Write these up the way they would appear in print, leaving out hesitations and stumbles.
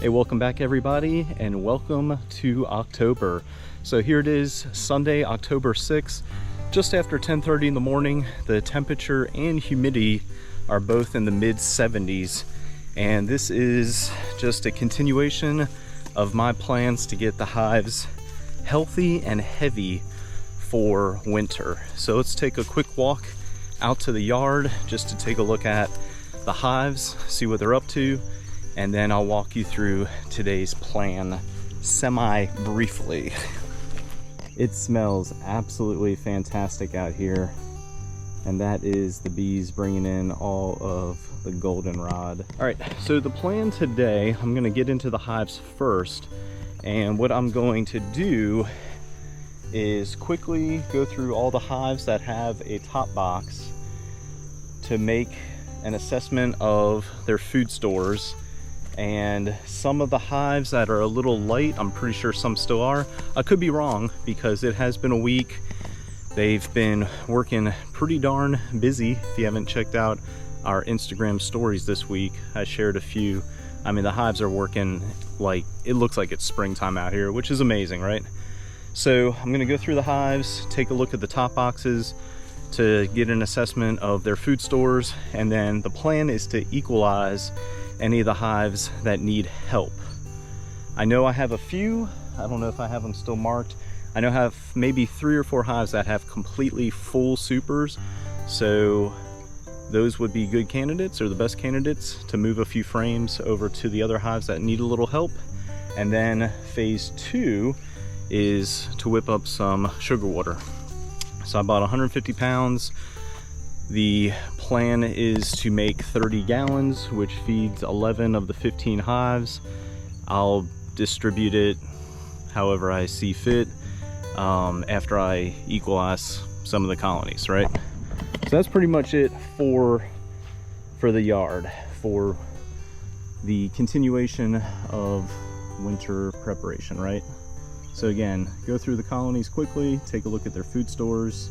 Hey, welcome back everybody, and welcome to October. So here it is, Sunday, October 6th, just after 10:30 in the morning. The temperature and humidity are both in the mid 70s, and this is just a continuation of my plans to get the hives healthy and heavy for winter. So let's take a quick walk out to the yard just to take a look at the hives, see what they're up to, and then I'll walk you through today's plan semi-briefly. It smells absolutely fantastic out here, and that is the bees bringing in all of the goldenrod. All right, so the plan today, I'm gonna get into the hives first, and what I'm going to do is quickly go through all the hives that have a top box to make an assessment of their food stores. And some of the hives that are a little light, I'm pretty sure some still are. I could be wrong because it has been a week. They've been working pretty darn busy. If you haven't checked out our Instagram stories this week, I shared a few. I mean, the hives are working like, it looks like it's springtime out here, which is amazing, right? So I'm gonna go through the hives, take a look at the top boxes to get an assessment of their food stores, and then the plan is to equalize any of the hives that need help. I know I have a few, I don't know if I have them still marked. I know I have maybe 3 or 4 hives that have completely full supers, so those would be good candidates, or the best candidates, to move a few frames over to the other hives that need a little help. And then phase 2 is to whip up some sugar water. So I bought 150 pounds. The plan is to make 30 gallons, which feeds 11 of the 15 hives. I'll distribute it however I see fit after I equalize some of the colonies, right? So that's pretty much it for the yard, for the continuation of winter preparation, right? So again, go through the colonies quickly, take a look at their food stores,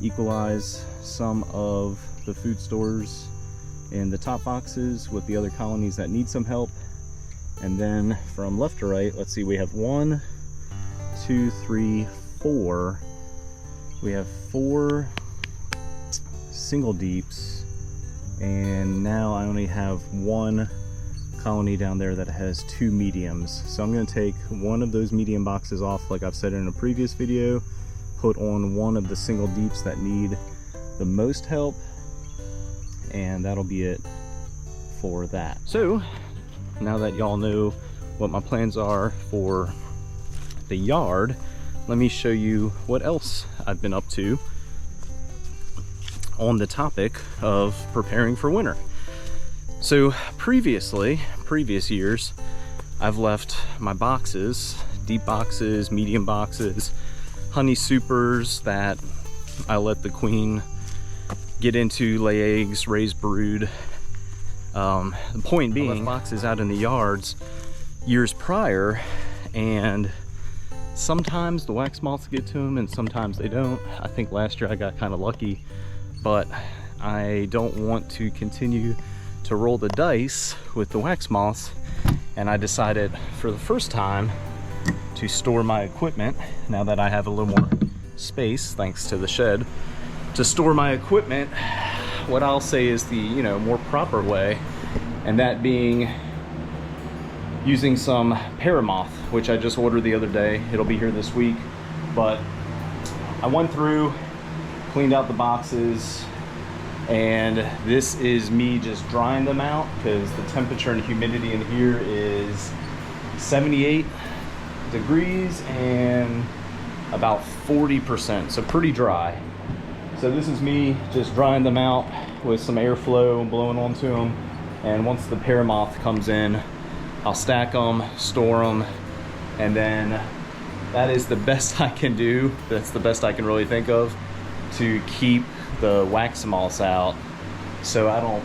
equalize some of the food stores in the top boxes with the other colonies that need some help. And then from left to right, let's see, we have 1, 2, 3, 4. We have 4 single deeps, and now I only have 1 colony down there that has 2 mediums. So I'm going to take one of those medium boxes off, like I've said in a previous video, put on one of the single deeps that need the most help, and that'll be it for that. So now that y'all know what my plans are for the yard, let me show you what else I've been up to on the topic of preparing for winter. So previous years, I've left my boxes, deep boxes, medium boxes, honey supers that I let the queen get into, lay eggs, raise brood. The point being, I left boxes out in the yards years prior, and sometimes the wax moths get to them and sometimes they don't. I think last year I got kind of lucky, but I don't want to continue to roll the dice with the wax moths, and I decided for the first time to store my equipment, now that I have a little more space thanks to the shed, to store my equipment what I'll say is the more proper way, and that being using some paramoth, which I just ordered the other day. It'll be here this week, but I went through, cleaned out the boxes, and this is me just drying them out because the temperature and humidity in here is 78 degrees and about 40%, so pretty dry. So this is me just drying them out with some airflow blowing onto them, and once the paramoth comes in, I'll stack them, store them, and then that is the best I can do. That's the best I can really think of to keep the wax moths out, so I don't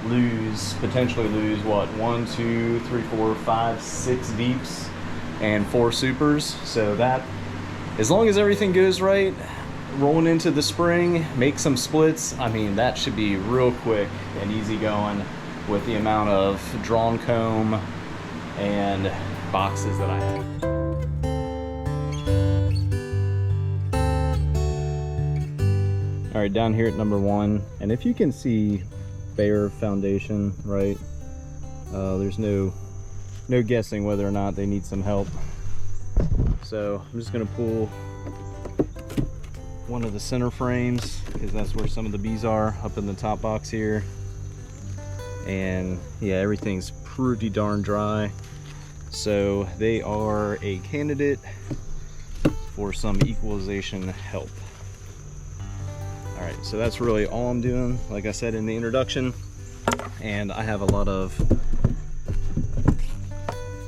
potentially lose what, 1, 2, 3, 4, 5, 6 deeps and 4 supers. So that, as long as everything goes right, rolling into the spring, make some splits, I mean, that should be real quick and easy going with the amount of drawn comb and boxes that I have. All right, down here at number 1, and if you can see bare foundation, right, there's no guessing whether or not they need some help. So I'm just gonna pull one of the center frames, because that's where some of the bees are, up in the top box here. And yeah, everything's pretty darn dry, so they are a candidate for some equalization help. All right, so that's really all I'm doing, like I said in the introduction. And I have a lot of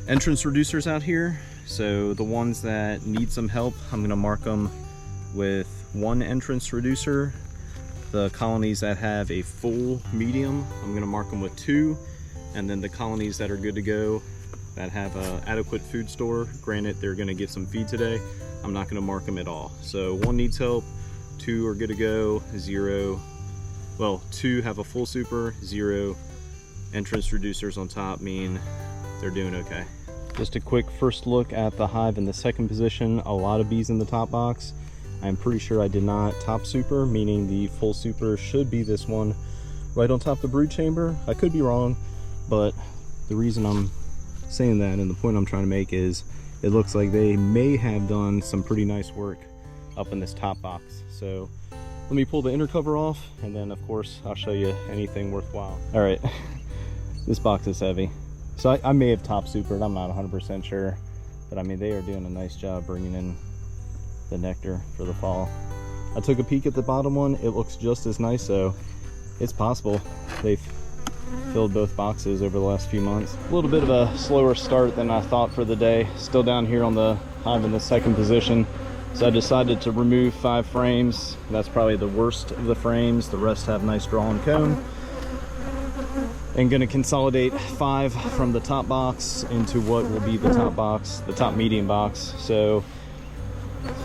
entrance reducers out here, so the ones that need some help, I'm gonna mark them with 1 entrance reducer. The colonies that have a full medium, I'm gonna mark them with 2. And then the colonies that are good to go, that have an adequate food store, granted they're gonna get some feed today, I'm not gonna mark them at all. So 1 needs help, 2 are good to go, 0, well, 2 have a full super, 0 entrance reducers on top mean they're doing okay. Just a quick first look at the hive in the second position. A lot of bees in the top box. I'm pretty sure I did not top super, meaning the full super should be this one right on top of the brood chamber. I could be wrong, but the reason I'm saying that and the point I'm trying to make is it looks like they may have done some pretty nice work up in this top box. So let me pull the inner cover off, and then of course I'll show you anything worthwhile. All right, this box is heavy. So I may have top supered, I'm not 100% sure, but I mean, they are doing a nice job bringing in the nectar for the fall. I took a peek at the bottom one, it looks just as nice, so it's possible they've filled both boxes over the last few months. A little bit of a slower start than I thought for the day. Still down here on the hive in the second position. So I decided to remove 5 frames. That's probably the worst of the frames. The rest have nice draw and comb. And gonna consolidate 5 from the top box into what will be the top box, the top medium box. So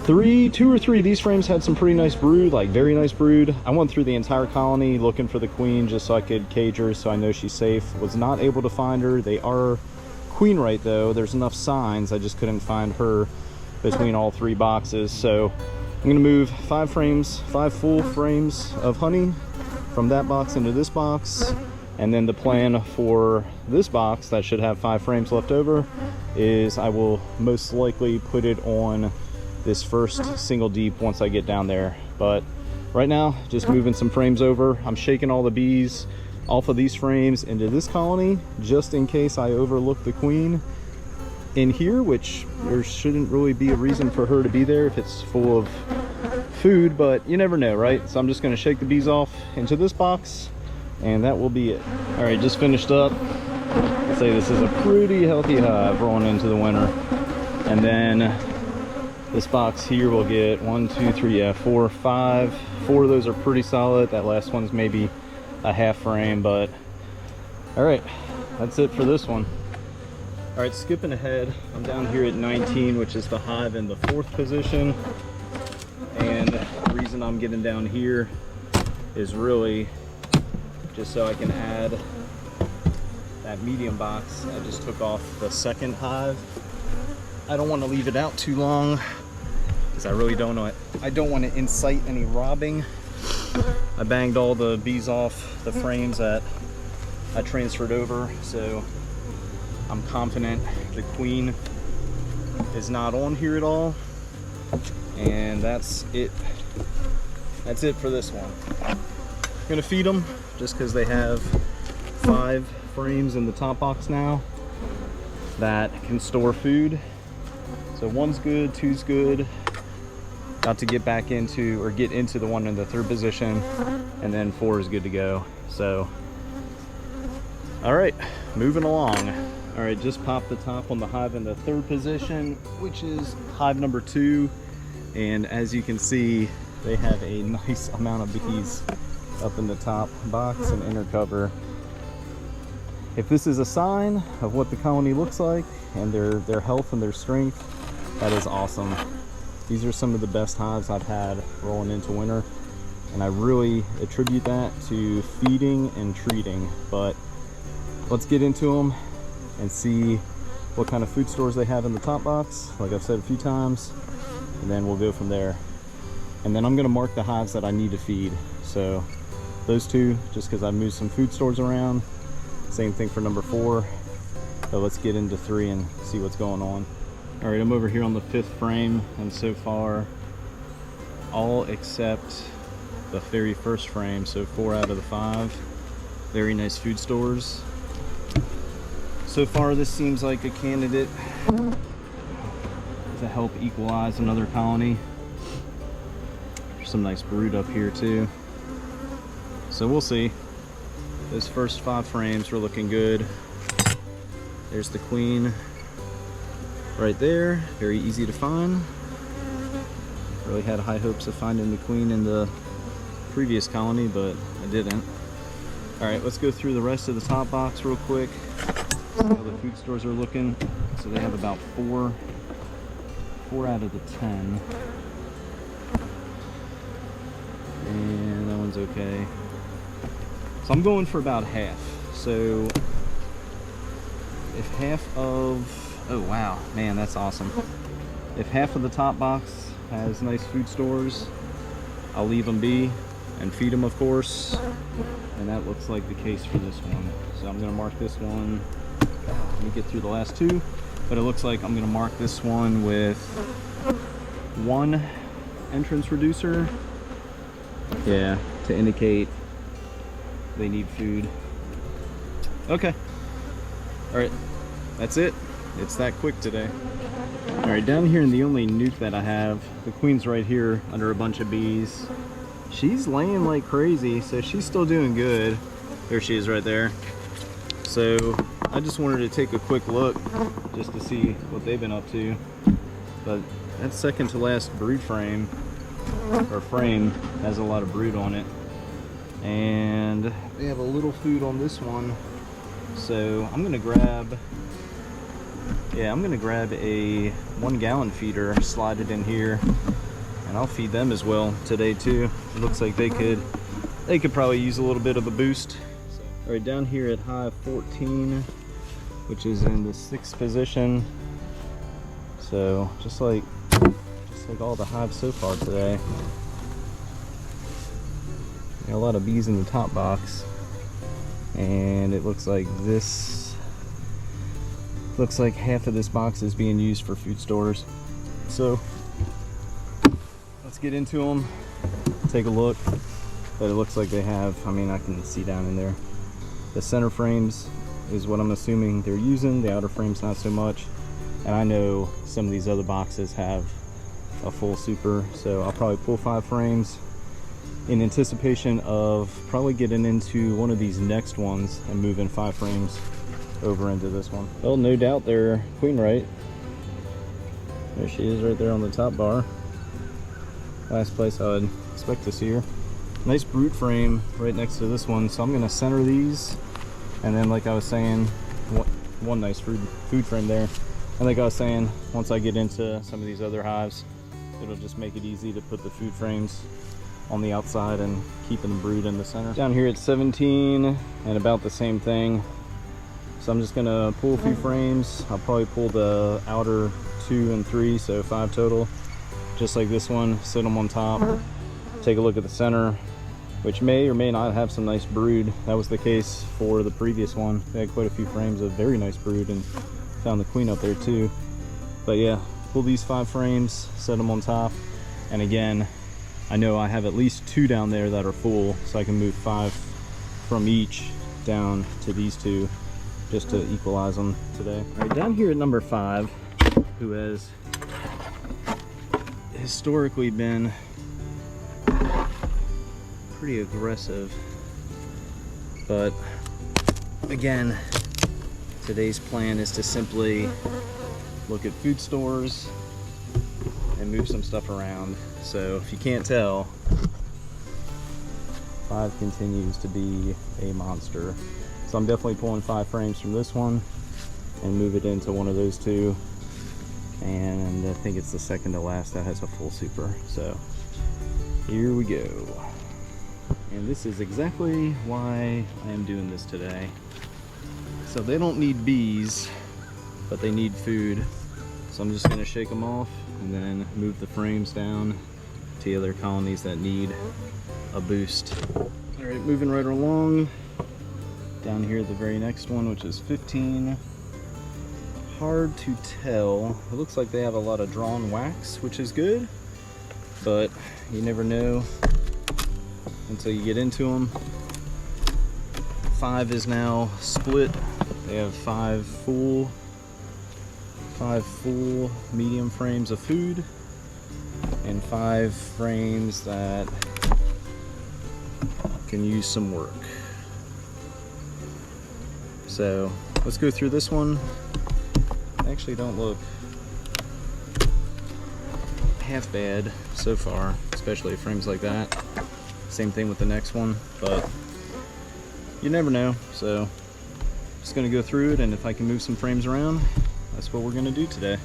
2 or 3 of these frames had some pretty nice brood, like very nice brood. I went through the entire colony looking for the queen just so I could cage her so I know she's safe. Was not able to find her. They are queen right though. There's enough signs, I just couldn't find her between all 3 boxes. So I'm gonna move 5 frames, 5 full frames of honey from that box into this box. And then the plan for this box that should have 5 frames left over is I will most likely put it on this first single deep once I get down there. But right now, just moving some frames over. I'm shaking all the bees off of these frames into this colony just in case I overlook the queen in here, which there shouldn't really be a reason for her to be there if it's full of food, but you never know, right? So I'm just gonna shake the bees off into this box, and that will be it. All right, just finished up. I'd say this is a pretty healthy hive rolling into the winter. And then this box here will get 1, 2, 3, yeah, 4, 5. 4 of those are pretty solid. That last one's maybe a half frame, but all right, that's it for this one. All right, skipping ahead, I'm down here at 19, which is the hive in the 4th position. And the reason I'm getting down here is really just so I can add that medium box. I just took off the second hive. I don't want to leave it out too long because I really don't know it. I don't want to incite any robbing. I banged all the bees off the frames that I transferred over, so I'm confident the queen is not on here at all. And that's it. That's it for this one. I'm gonna feed them just because they have 5 frames in the top box now that can store food. So 1's good, 2's good. Got to get back into, or get into the one in the 3rd position, and then 4 is good to go. So, all right, moving along. All right, just popped the top on the hive in the 3rd position, which is hive number 2. And as you can see, they have a nice amount of bees up in the top box and inner cover. If this is a sign of what the colony looks like and their health and their strength, that is awesome. These are some of the best hives I've had rolling into winter, and I really attribute that to feeding and treating. But let's get into them and see what kind of food stores they have in the top box, like I've said a few times, and then we'll go from there. And then I'm gonna mark the hives that I need to feed. So those two, just because I've moved some food stores around. Same thing for number 4. So let's get into 3 and see what's going on. All right, I'm over here on the 5th frame, and so far, all except the very first frame, so 4 out of the 5. Very nice food stores. So far, this seems like a candidate to help equalize another colony. There's some nice brood up here too. So we'll see. Those first 5 frames were looking good. There's the queen right there, very easy to find. Really had high hopes of finding the queen in the previous colony, but I didn't. All right, let's go through the rest of the top box real quick. See how the food stores are looking. So they have about 4 out of the 10. And that one's okay. So I'm going for about half. So if half of, oh wow, man, that's awesome. If half of the top box has nice food stores, I'll leave them be and feed them, of course. And that looks like the case for this one. So I'm gonna mark this one. Let me get through the last 2, but it looks like I'm gonna mark this one with 1 entrance reducer. Yeah, to indicate they need food. Okay. All right, that's it. It's that quick today. All right, down here in the only nuke that I have, the queen's right here under a bunch of bees. She's laying like crazy, so she's still doing good. There she is right there. So I just wanted to take a quick look just to see what they've been up to. But that second to last brood frame, or frame, has a lot of brood on it. And they have a little food on this one. So I'm gonna grab a 1 gallon feeder, slide it in here, and I'll feed them as well today too. It looks like they could probably use a little bit of a boost. All right, down here at hive 14, which is in the 6th position. So just like all the hives so far today. Got a lot of bees in the top box, and it looks like half of this box is being used for food stores. So let's get into them, take a look. But it looks like they have, I mean, I can see down in there. The center frames is what I'm assuming they're using. The outer frames not so much. And I know some of these other boxes have a full super, so I'll probably pull 5 frames in anticipation of probably getting into one of these next ones and moving 5 frames over into this one. Well, no doubt they're queen right. There she is right there on the top bar. Last place I would expect to see her. Nice brood frame right next to this one, so I'm gonna center these, and then like I was saying, one nice food frame there. And like I was saying, once I get into some of these other hives, it'll just make it easy to put the food frames on the outside and keeping the brood in the center. Down here at 17, and about the same thing. So I'm just gonna pull a few frames. I'll probably pull the outer 2 and 3, so 5 total. Just like this one, sit them on top. Take a look at the center, which may or may not have some nice brood. That was the case for the previous one. They had quite a few frames of very nice brood and found the queen up there too. But yeah, pull these 5 frames, set them on top. And again, I know I have at least 2 down there that are full, so I can move 5 from each down to these 2 just to equalize them today. All right, down here at number 5, who has historically been pretty aggressive, but again, today's plan is to simply look at food stores and move some stuff around. So if you can't tell, 5 continues to be a monster. So I'm definitely pulling 5 frames from this one and move it into one of those 2. And I think it's the second to last that has a full super. So here we go. And this is exactly why I am doing this today. So they don't need bees but they need food. So I'm just gonna shake them off and then move the frames down to the other colonies that need a boost. All right, moving right along. Down here, the very next one, which is 15. Hard to tell. It looks like they have a lot of drawn wax, which is good, but you never know until you get into them. 5 is now split. They have 5 full medium frames of food and 5 frames that can use some work. So let's go through this one. They actually don't look half bad so far, especially frames like that. Same thing with the next one, but you never know. So just gonna go through it, and if I can move some frames around, that's what we're gonna do today.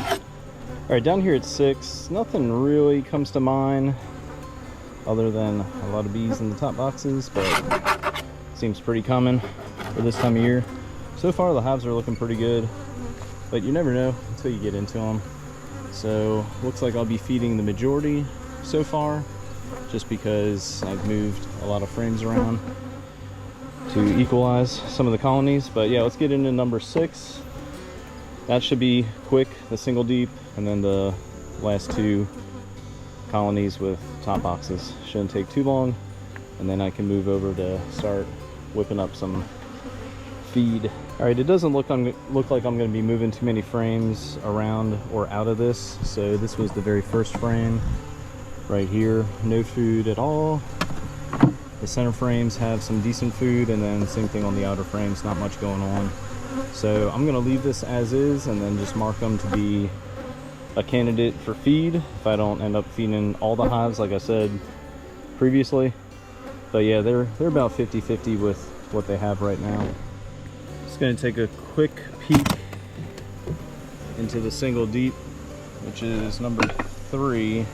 All right, down here at 6, nothing really comes to mind other than a lot of bees in the top boxes, but seems pretty common for this time of year. So far the hives are looking pretty good, but you never know until you get into them. So looks like I'll be feeding the majority so far, just because I've moved a lot of frames around to equalize some of the colonies. But yeah, let's get into number 6. That should be quick, the single deep, and then the last 2 colonies with top boxes shouldn't take too long, and then I can move over to start whipping up some feed. All right, it doesn't look like I'm going to be moving too many frames around or out of this. So this was the very first frame right here, no food at all. The center frames have some decent food, and then same thing on the outer frames, not much going on. So I'm going to leave this as is and then just mark them to be a candidate for feed if I don't end up feeding all the hives like I said previously. But yeah, they're about 50-50 with what they have right now. Just going to take a quick peek into the single deep, which is number 3,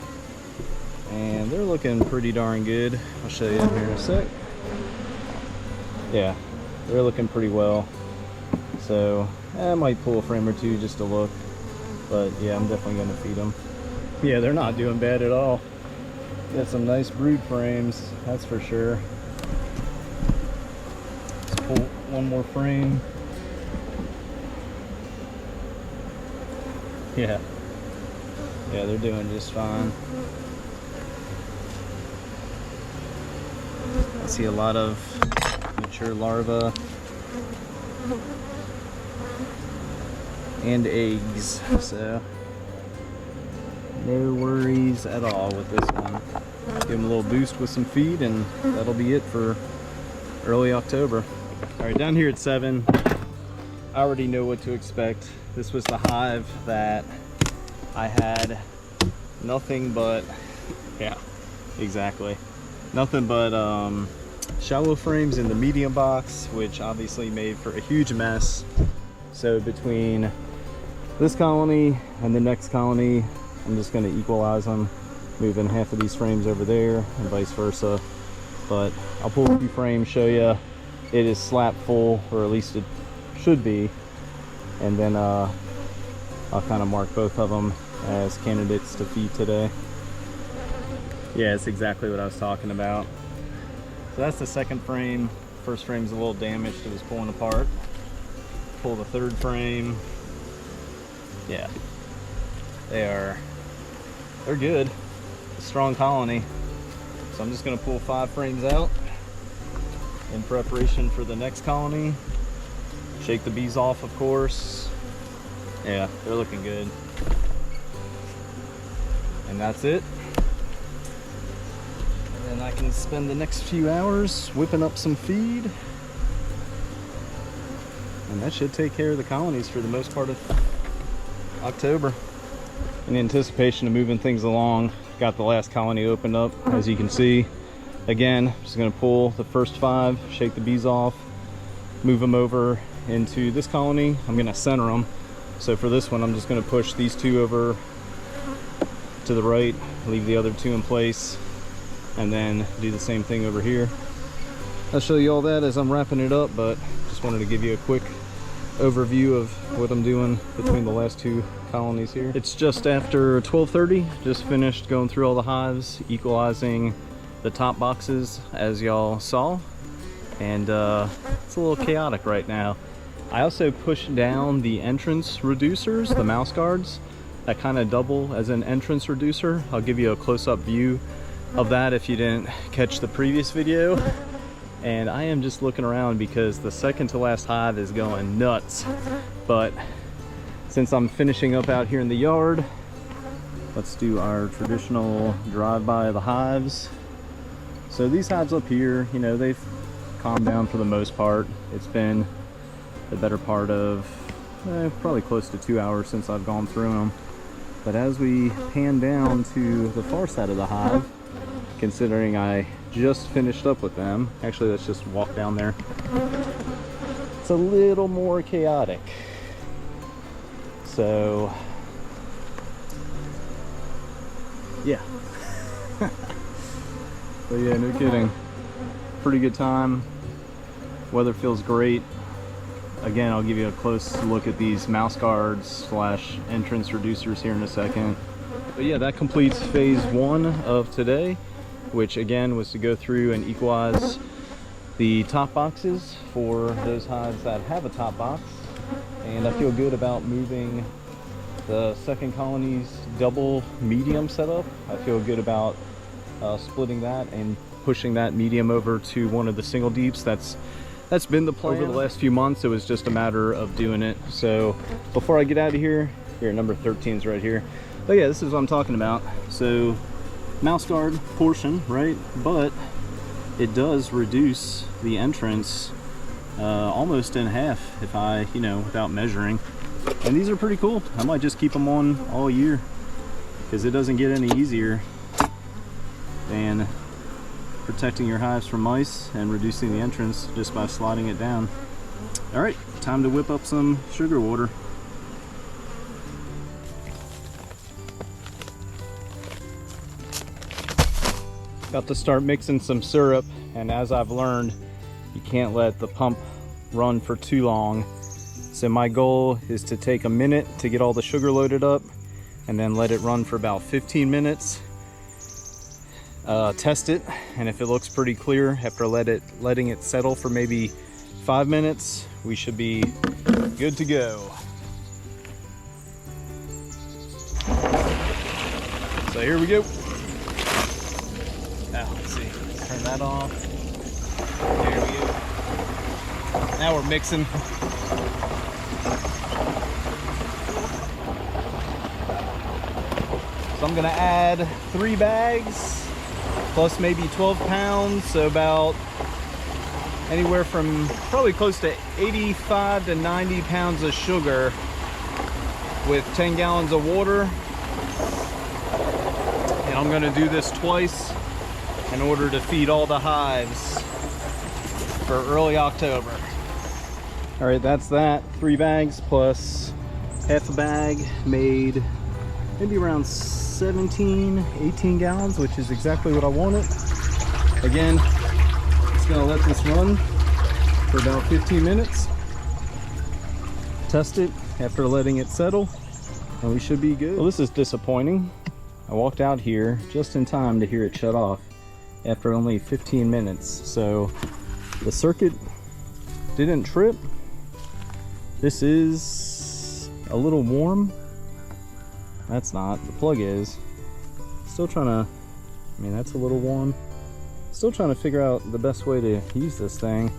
and they're looking pretty darn good. I'll show you in here in a sec. Yeah, they're looking pretty well. So I might pull a frame or 2 just to look, but yeah, I'm definitely going to feed them. Yeah, they're not doing bad at all. Got some nice brood frames, that's for sure. Let's pull one more frame. Yeah, they're doing just fine. I see a lot of mature larvae and eggs, so no worries at all with this one. Give them a little boost with some feed, and that'll be it for early October. All right, down here at 7, I already know what to expect. This was the hive that I had nothing but, yeah, exactly, nothing but shallow frames in the medium box, which obviously made for a huge mess. So between this colony and the next colony, I'm just going to equalize them, moving half of these frames over there and vice versa. But I'll pull a few frames, show you it is slap full, or at least it should be, and then I'll kind of mark both of them as candidates to feed today. Yeah, it's exactly what I was talking about. So that's the second frame. First frame's a little damaged, it was pulling apart. Pull the third frame. Yeah, they're good. A strong colony. So I'm just gonna pull 5 frames out in preparation for the next colony. Shake the bees off, of course. Yeah, they're looking good. And that's it. And then I can spend the next few hours whipping up some feed. And that should take care of the colonies for the most part of October. In anticipation of moving things along, got the last colony opened up, as you can see. Again, just gonna pull the first 5, shake the bees off, move them over into this colony. I'm gonna center them. So for this one, I'm just gonna push these 2 over to the right, leave the other 2 in place, and then do the same thing over here. I'll show you all that as I'm wrapping it up, but just wanted to give you a quick overview of what I'm doing between the last two colonies here. It's just after 12:30. Just finished going through all the hives, equalizing the top boxes as y'all saw, and it's a little chaotic right now. I also pushed down the entrance reducers, the mouse guards that kind of double as an entrance reducer. I'll give you a close-up view of that if you didn't catch the previous video. And I am just looking around because the second to last hive is going nuts. But since I'm finishing up out here in the yard, let's do our traditional drive-by of the hives. So these hives up here, you know, they've calmed down for the most part. It's been the better part of probably close to 2 hours since I've gone through them. But as we pan down to the far side of the hive, considering I just finished up with them, actually let's just walk down there. It's a little more chaotic. So yeah. But yeah, no kidding. Pretty good time. Weather feels great. Again, I'll give you a close look at these mouse guards slash entrance reducers here in a second. But yeah, that completes phase one of today, which again was to go through and equalize the top boxes for those hives that have a top box. And I feel good about moving the second colony's double medium setup. I feel good about splitting that and pushing that medium over to one of the single deeps. That's been the plan. Over the last few months, it was just a matter of doing it. So before I get out of here, number 13 is right here. But yeah, this is what I'm talking about. So mouse guard portion, right? But it does reduce the entrance almost in half if I, without measuring. And these are pretty cool. I might just keep them on all year because it doesn't get any easier than protecting your hives from mice and reducing the entrance just by sliding it down. All right, time to whip up some sugar water. About to start mixing some syrup, and as I've learned, you can't let the pump run for too long. So my goal is to take a minute to get all the sugar loaded up and then let it run for about 15 minutes. Test it, and if it looks pretty clear after letting it settle for maybe 5 minutes, we should be good to go. So here we go. Now let's see, turn that off. There we go. Now we're mixing. So I'm gonna add 3 bags plus maybe 12 pounds, so about anywhere from probably close to 85 to 90 pounds of sugar with 10 gallons of water. And I'm gonna do this twice in order to feed all the hives for early October. All right, that's that. 3 bags plus half a bag made maybe around 18 gallons, which is exactly what I wanted. Again, just gonna let this run for about 15 minutes. Test it after letting it settle, and we should be good. Well, this is disappointing. I walked out here just in time to hear it shut off after only 15 minutes. So the circuit didn't trip. This is a little warm. That's not, the plug is. Still trying to, that's a little warm. Still trying to figure out the best way to use this thing.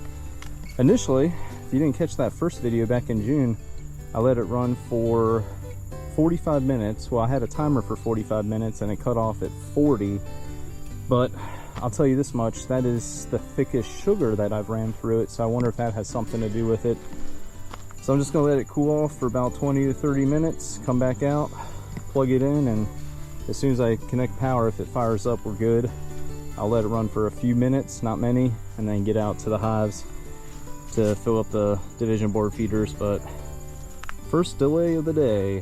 Initially, if you didn't catch that first video back in June, I let it run for 45 minutes. Well, I had a timer for 45 minutes and it cut off at 40. But I'll tell you this much, that is the thickest sugar that I've ran through it. So I wonder if that has something to do with it. So I'm just gonna let it cool off for about 20 to 30 minutes, come back out, plug it in, and as soon as I connect power, if it fires up, we're good. I'll let it run for a few minutes, not many, and then get out to the hives to fill up the division board feeders. But first delay of the day.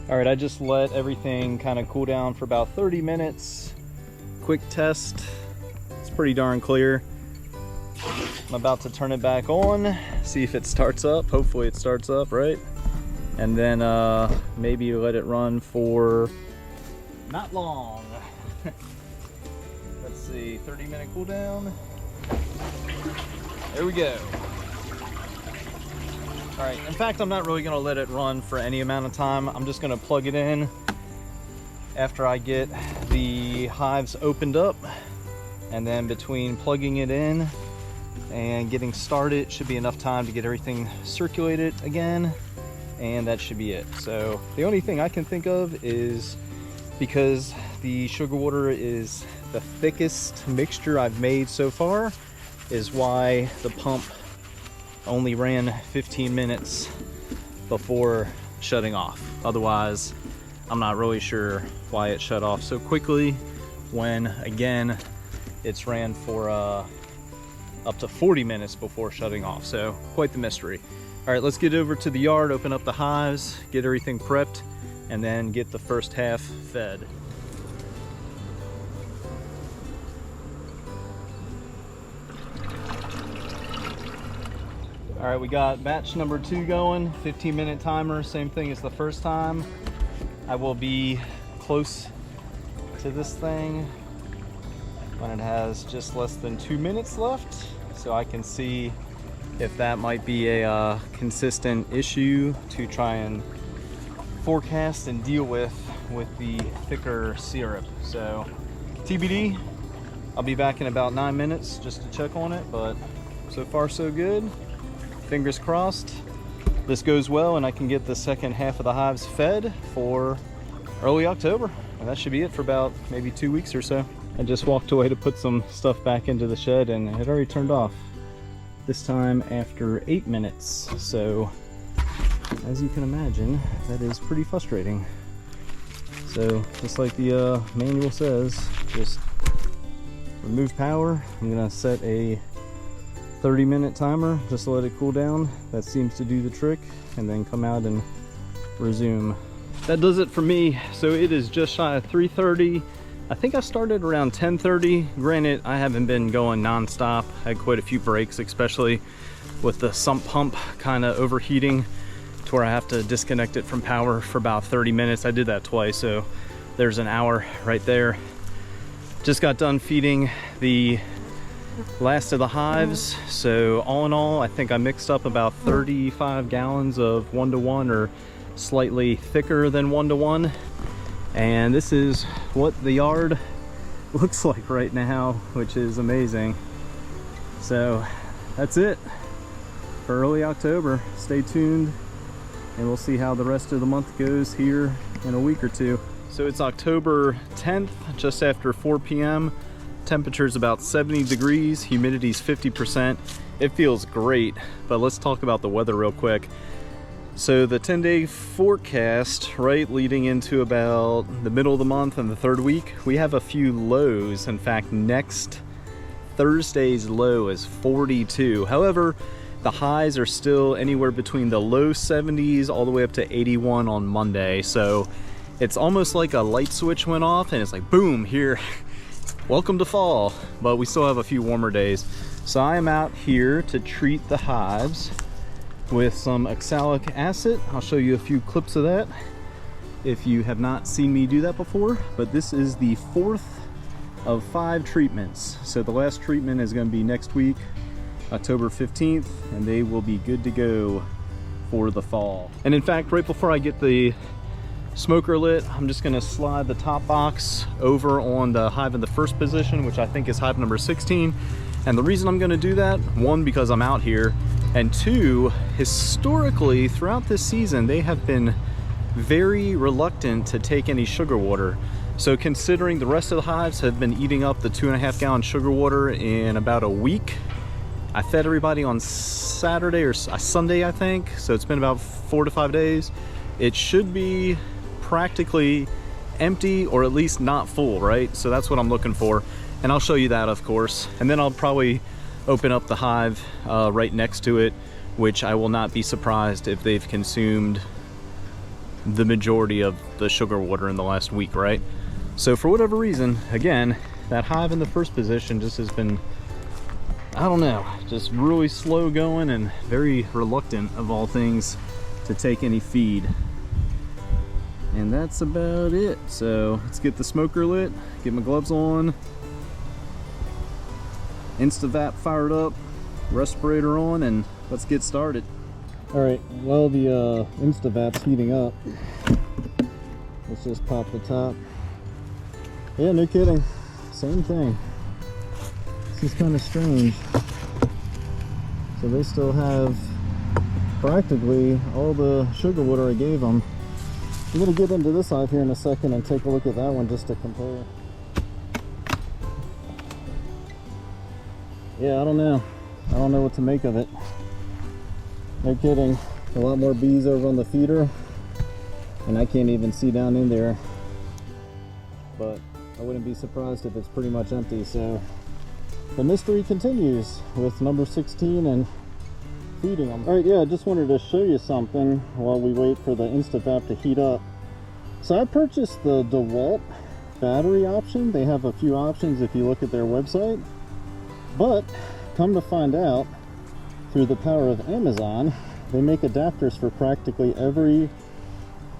All right, I just let everything kind of cool down for about 30 minutes. Quick test, it's pretty darn clear. I'm about to turn it back on, see if it starts up. Hopefully it starts up, right? And then maybe let it run for not long. Let's see, 30-minute cooldown. There we go. All right, in fact, I'm not really gonna let it run for any amount of time. I'm just gonna plug it in after I get the hives opened up. And then between plugging it in and getting started, should be enough time to get everything circulated again. And that should be it. So the only thing I can think of is, because the sugar water is the thickest mixture I've made so far, is why the pump only ran 15 minutes before shutting off. Otherwise, I'm not really sure why it shut off so quickly when, again, it's ran for up to 40 minutes before shutting off. So quite the mystery. All right, let's get over to the yard, open up the hives, get everything prepped, and then get the first half fed. All right, we got batch number 2 going, 15-minute timer, same thing as the first time. I will be close to this thing when it has just less than 2 minutes left, so I can see if that might be a consistent issue to try and forecast and deal with the thicker syrup. So TBD, I'll be back in about 9 minutes just to check on it, but so far so good. Fingers crossed this goes well and I can get the second half of the hives fed for early October. And that should be it for about maybe 2 weeks or so. I just walked away to put some stuff back into the shed and it had already turned off. This time after 8 minutes. So as you can imagine, that is pretty frustrating. So just like the manual says, just remove power. I'm gonna set a 30-minute timer just to let it cool down. That seems to do the trick, and then come out and resume. That does it for me. So it is just shy of 3:30. I think I started around 10:30. Granted, I haven't been going non-stop. I had quite a few breaks, especially with the sump pump kind of overheating to where I have to disconnect it from power for about 30 minutes. I did that twice, so there's an hour right there. Just got done feeding the last of the hives, so all in all, I think I mixed up about 35 gallons of 1-to-1 or slightly thicker than 1-to-1. And this is what the yard looks like right now, which is amazing. So that's it for early October. Stay tuned and we'll see how the rest of the month goes here in a week or two. So it's October 10th, just after 4 p.m. Temperature's about 70 degrees, humidity's 50%. It feels great, but let's talk about the weather real quick. So the 10-day forecast, right, leading into about the middle of the month and the third week, we have a few lows. In fact, next Thursday's low is 42. However, the highs are still anywhere between the low 70s all the way up to 81 on Monday. So it's almost like a light switch went off and it's like, boom, here. Welcome to fall, but we still have a few warmer days. So I am out here to treat the hives with some oxalic acid. I'll show you a few clips of that if you have not seen me do that before, but this is the 4th of 5 treatments. So the last treatment is going to be next week, October 15th, and they will be good to go for the fall. And in fact, right before I get the smoker lit, I'm just going to slide the top box over on the hive in the first position, which I think is hive number 16. And the reason I'm going to do that, 1, because I'm out here, and 2, historically throughout this season they have been very reluctant to take any sugar water. So considering the rest of the hives have been eating up the 2.5 gallon sugar water in about a week, I fed everybody on Saturday or Sunday, I think, so it's been about 4 to 5 days. It should be practically empty, or at least not full, right? So that's what I'm looking for, and I'll show you that, of course. And then I'll probably open up the hive right next to it, which I will not be surprised if they've consumed the majority of the sugar water in the last week, right? So for whatever reason, again, that hive in the first position just has been I don't know, just really slow going and very reluctant of all things to take any feed. And that's about it. So let's get the smoker lit, get my gloves on, InstaVap fired up, respirator on, and let's get started. All right, well, the InstaVap's heating up. Let's just pop the top. Yeah, no kidding, same thing. This is kind of strange. So they still have practically all the sugar water I gave them. I'm gonna get into this hive here in a second and take a look at that one just to compare. Yeah, I don't know what to make of it. No kidding. A lot more bees over on the feeder, and I can't even see down in there. But I wouldn't be surprised if it's pretty much empty. So the mystery continues with number 16 and feeding them. All right, yeah, I just wanted to show you something while we wait for the InstaVap to heat up. So I purchased the DeWalt battery option. They have a few options if you look at their website. But come to find out, through the power of Amazon, they make adapters for practically every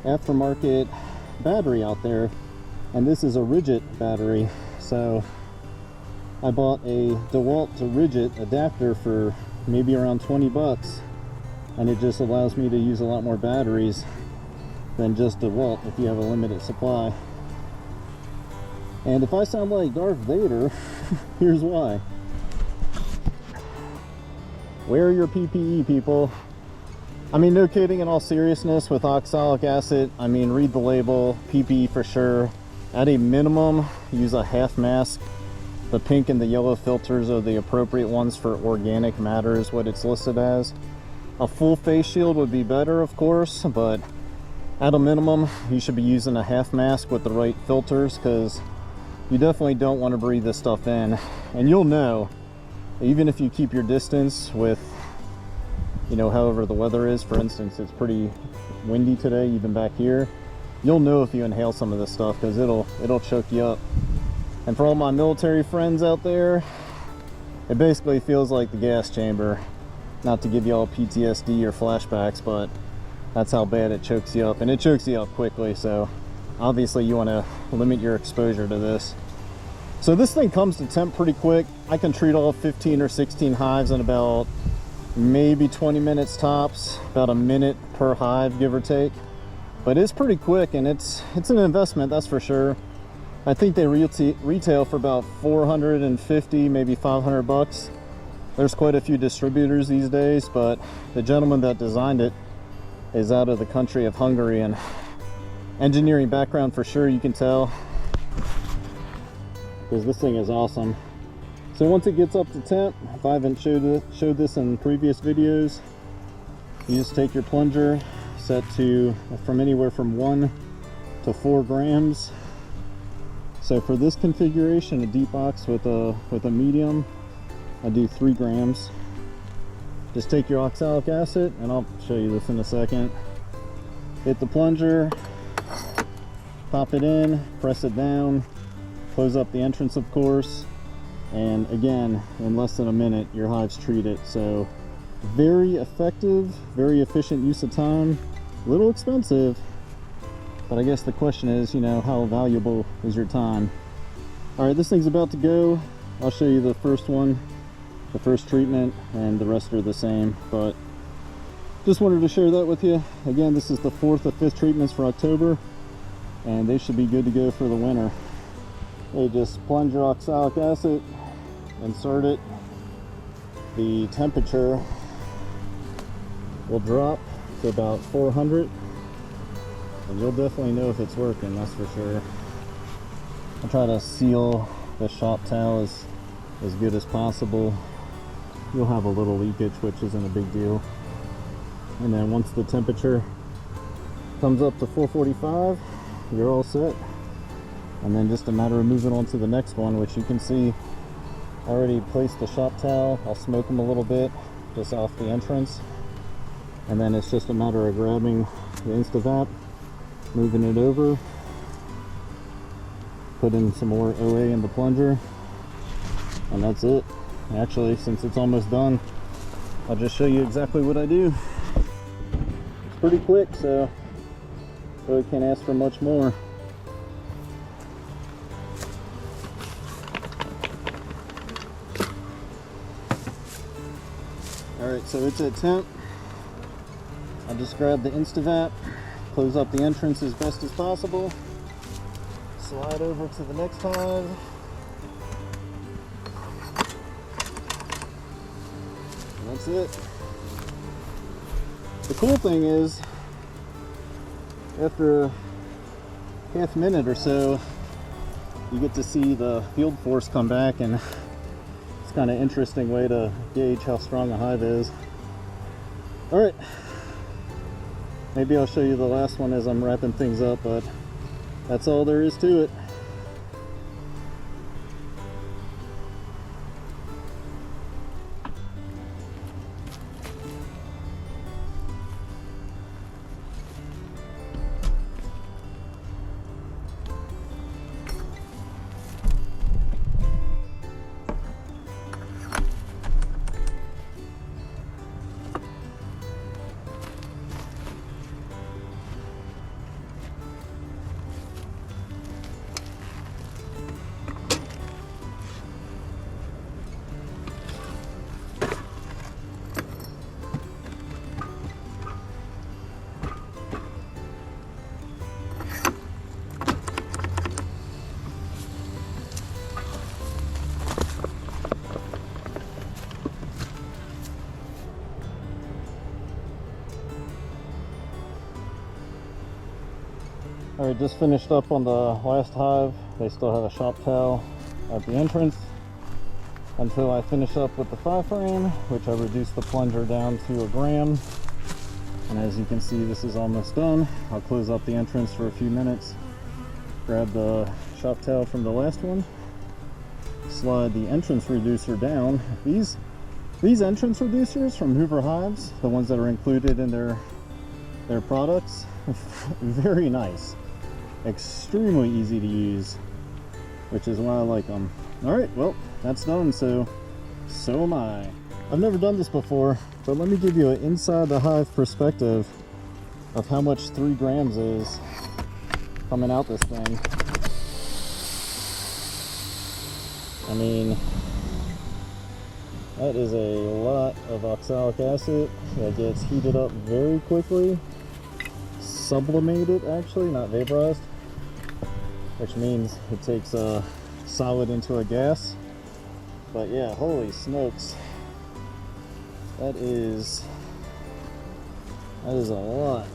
aftermarket battery out there. And this is a Rigid battery. So I bought a DeWalt to Rigid adapter for maybe around 20 bucks, and it just allows me to use a lot more batteries than just DeWalt if you have a limited supply. And if I sound like Darth Vader, here's why. Wear your PPE, people. I mean, no kidding, in all seriousness, with oxalic acid, I mean, read the label, PPE for sure. At a minimum, use a half mask. The pink and the yellow filters are the appropriate ones for organic matter, is what it's listed as. A full face shield would be better, of course, but at a minimum, you should be using a half mask with the right filters, because you definitely don't want to breathe this stuff in. And you'll know, even if you keep your distance with, you know, however the weather is. For instance, it's pretty windy today, even back here. You'll know if you inhale some of this stuff, because it'll choke you up. And for all my military friends out there, it basically feels like the gas chamber. Not to give you all PTSD or flashbacks, but that's how bad it chokes you up. And it chokes you up quickly, so obviously you want to limit your exposure to this. So this thing comes to temp pretty quick. I can treat all 15 or 16 hives in about maybe 20 minutes tops, about a minute per hive, give or take. But it's pretty quick, and it's an investment, that's for sure. I think they retail for about 450, maybe 500 bucks. There's quite a few distributors these days, but the gentleman that designed it is out of the country of Hungary, and engineering background for sure, you can tell, because this thing is awesome. So once it gets up to temp, if I haven't showed this in previous videos, you just take your plunger, set to from anywhere from 1 to 4 grams. So for this configuration, a deep box with a medium, I do 3 grams. Just take your oxalic acid, and I'll show you this in a second. Hit the plunger, pop it in, press it down, close up the entrance, of course, and again, in less than a minute, your hive's treated. So very effective, very efficient use of time. A little expensive, but I guess the question is, you know, how valuable is your time? All right, this thing's about to go. I'll show you the first one, the first treatment, and the rest are the same, but just wanted to share that with you. Again, this is the 4th of 5th treatments for October, and they should be good to go for the winter. They just plunge your oxalic acid, insert it. The temperature will drop to about 400, and you'll definitely know if it's working, that's for sure. I'll try to seal the shop towel as good as possible. You'll have a little leakage, which isn't a big deal. And then once the temperature comes up to 445, you're all set. And then just a matter of moving on to the next one, which you can see I already placed the shop towel. I'll smoke them a little bit just off the entrance. And then it's just a matter of grabbing the InstaVap, moving it over, putting some more OA in the plunger, and that's it. Actually, since it's almost done, I'll just show you exactly what I do. It's pretty quick, so really can't ask for much more. Alright, so it's at temp. I just grab the Instavap, close up the entrance as best as possible, slide over to the next hive, and that's it. The cool thing is, after a half minute or so, you get to see the field force come back, and it's kind of interesting way to gauge how strong a hive is. Alright, maybe I'll show you the last one as I'm wrapping things up, but that's all there is to it. Alright, just finished up on the last hive. They still have a shop towel at the entrance until I finish up with the 5-frame, which I reduced the plunger down to 1 gram. And as you can see, this is almost done. I'll close up the entrance for a few minutes, grab the shop towel from the last one, slide the entrance reducer down. These entrance reducers from Hoover Hives, the ones that are included in their products, very nice. Extremely easy to use, which is why I like them. Alright, well, that's done, so am I. I've never done this before, but let me give you an inside the hive perspective of how much 3 grams is coming out this thing. I mean, that is a lot of oxalic acid that gets heated up very quickly. Sublimated, actually, not vaporized, which means it takes a solid into a gas. But yeah, holy smokes, that is a lot.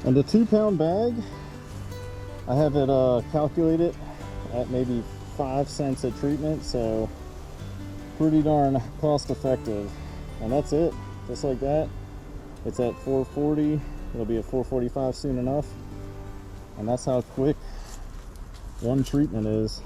And the 2-pound bag, I have it calculated at maybe 5 cents a treatment, so pretty darn cost effective. And that's it, just like that. It's at 440. It'll be at 445 soon enough. And that's how quick one treatment is.